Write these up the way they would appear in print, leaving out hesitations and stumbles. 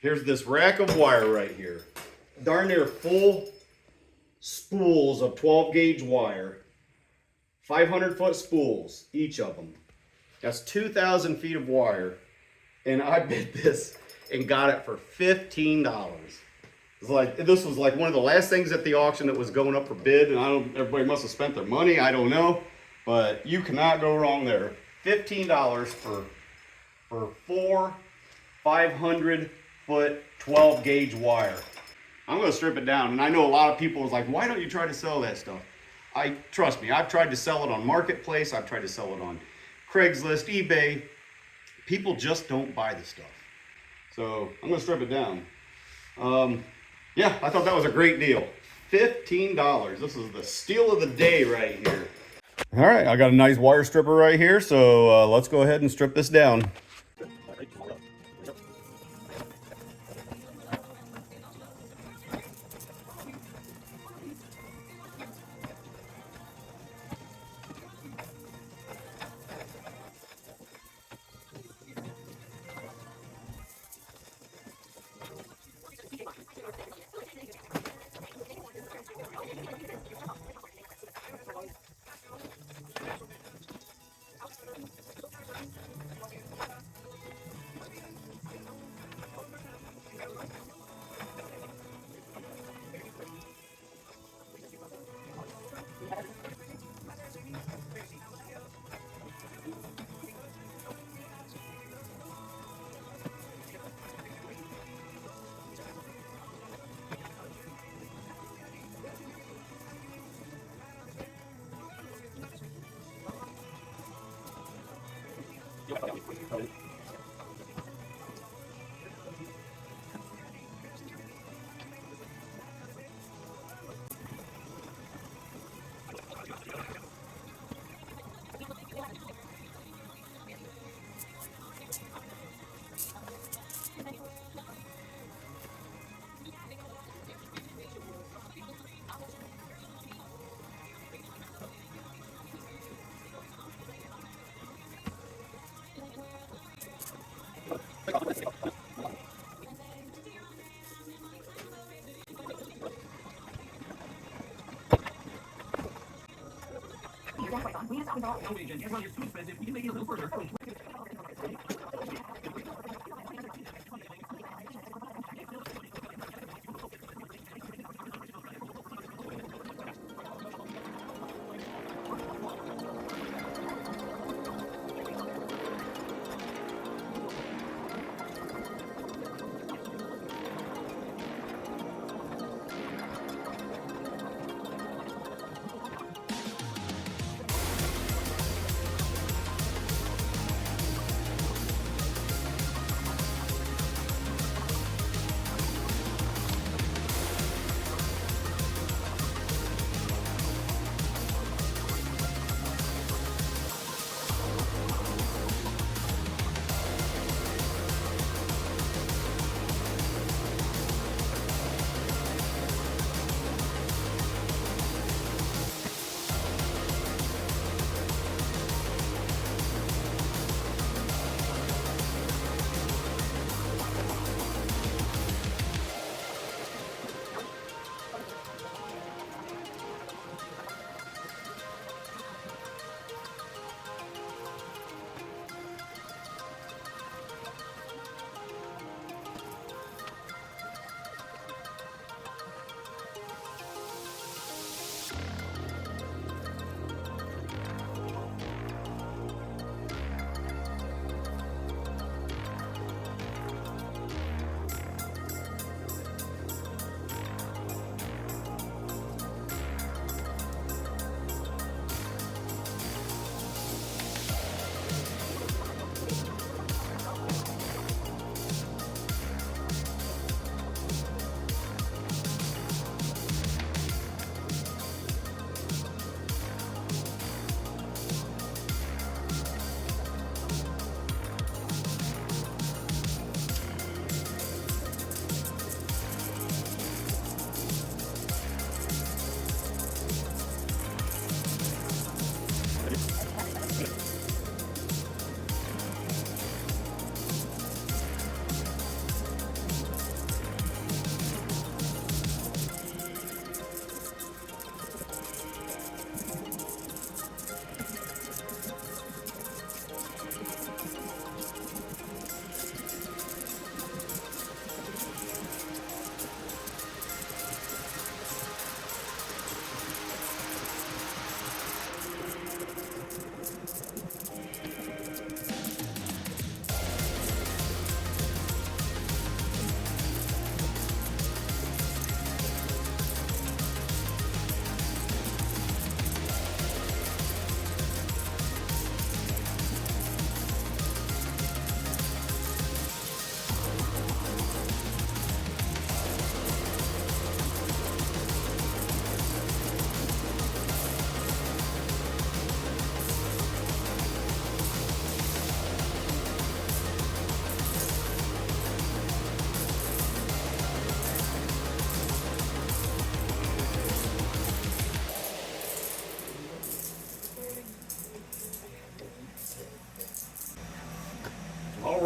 Here's this rack of wire right here. Darn near full spools of 12 gauge wire. 500-foot spools, each of them. That's 2,000 feet of wire. And I bid this and got it for $15. It's like, this was like one of the last things at the auction that was going up for bid, and everybody must have spent their money, I don't know. But you cannot go wrong there. $15 for 4 500-foot 12 gauge wire. I'm gonna strip it down, and I know a lot of people is like, why don't you try to sell that stuff? Trust me, I've tried to sell it on Marketplace, I've tried to sell it on Craigslist, eBay. People just don't buy the stuff. So I'm gonna strip it down. Yeah, I thought that was a great deal. $15. This is the steal of the day right here. All right, I got a nice wire stripper right here, so let's go ahead and strip this down.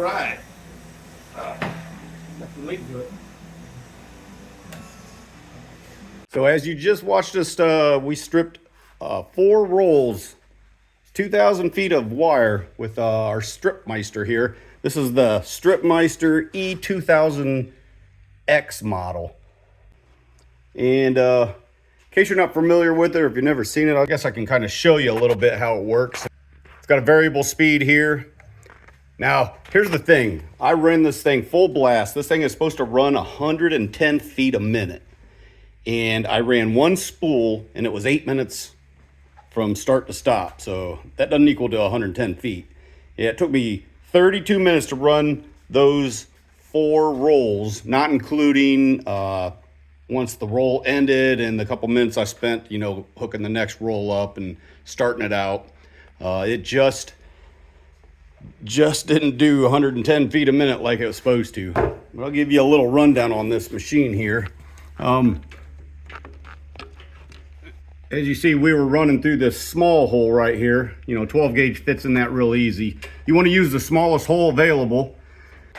right. Weight to it. So as you just watched us, we stripped 4 rolls, 2,000 feet of wire with our Stripmeister here. This is the Stripmeister E2000X model. And in case you're not familiar with it, or if you've never seen it, I guess I can kind of show you a little bit how it works. It's got a variable speed here. Now, here's the thing. I ran this thing full blast. This thing is supposed to run 110 feet a minute. And I ran 1 spool, and it was 8 minutes from start to stop. So that doesn't equal to 110 feet. Yeah, it took me 32 minutes to run those 4 rolls, not including once the roll ended and the couple minutes I spent, you know, hooking the next roll up and starting it out. It just didn't do 110 feet a minute like it was supposed to. But I'll give you a little rundown on this machine here. As you see, we were running through this small hole right here. You know, 12 gauge fits in that real easy. You want to use the smallest hole available.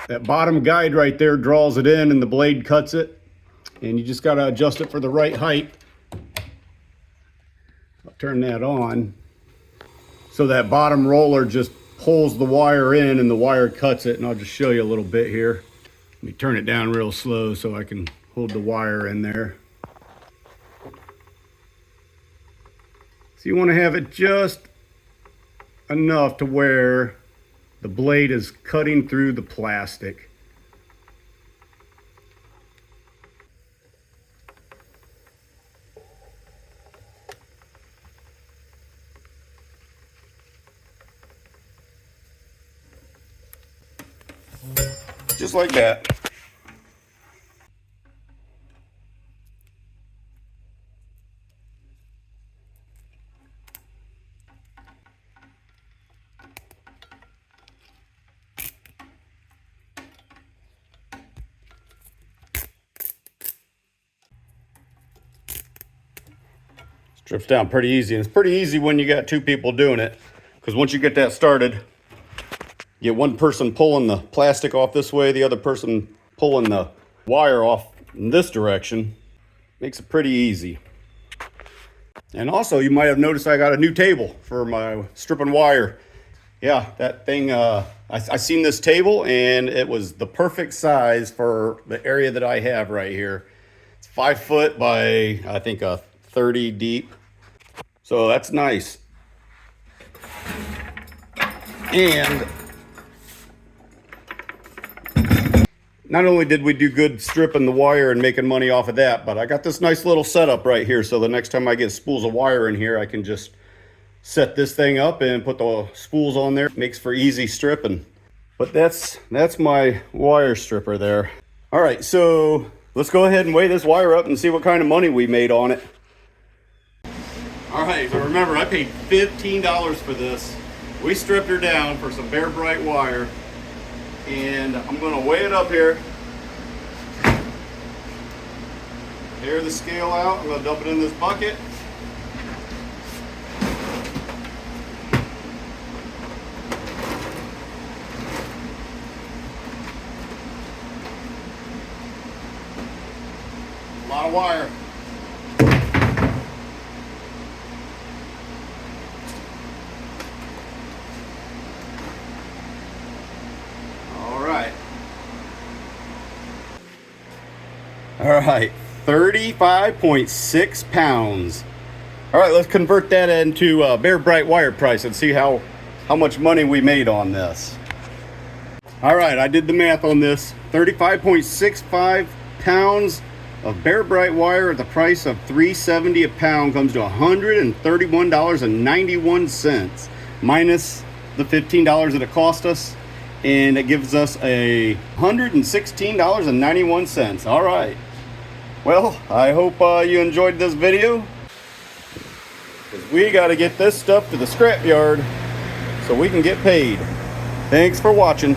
That bottom guide right there draws it in and the blade cuts it. And you just got to adjust it for the right height. I'll turn that on. So that bottom roller just pulls the wire in and the wire cuts it. And I'll just show you a little bit here. Let me turn it down real slow so I can hold the wire in there. So you want to have it just enough to where the blade is cutting through the plastic. Just like that. Strips down pretty easy, and it's pretty easy when you got 2 people doing it, because once you get that started, you get one person pulling the plastic off this way, the other person pulling the wire off in this direction. Makes it pretty easy. And also, you might have noticed I got a new table for my stripping wire. Yeah, that thing, I seen this table and it was the perfect size for the area that I have right here. It's 5 foot by, I think, 30 deep. So that's nice. And not only did we do good stripping the wire and making money off of that, but I got this nice little setup right here. So the next time I get spools of wire in here, I can just set this thing up and put the spools on there. Makes for easy stripping. But that's my wire stripper there. All right, so let's go ahead and weigh this wire up and see what kind of money we made on it. All right, so remember, I paid $15 for this. We stripped her down for some Bare Bright wire, and I'm gonna weigh it up here. Air the scale out, I'm gonna dump it in this bucket. A lot of wire. All right, 35.6 pounds. All right, let's convert that into Bare Bright wire price and see how much money we made on this. All right, I did the math on this. 35.65 pounds of Bare Bright wire at the price of $3.70 a pound comes to $131.91 minus the $15 that it cost us, and it gives us a $116.91. All right. Well, I hope you enjoyed this video, because we got to get this stuff to the scrapyard so we can get paid. Thanks for watching.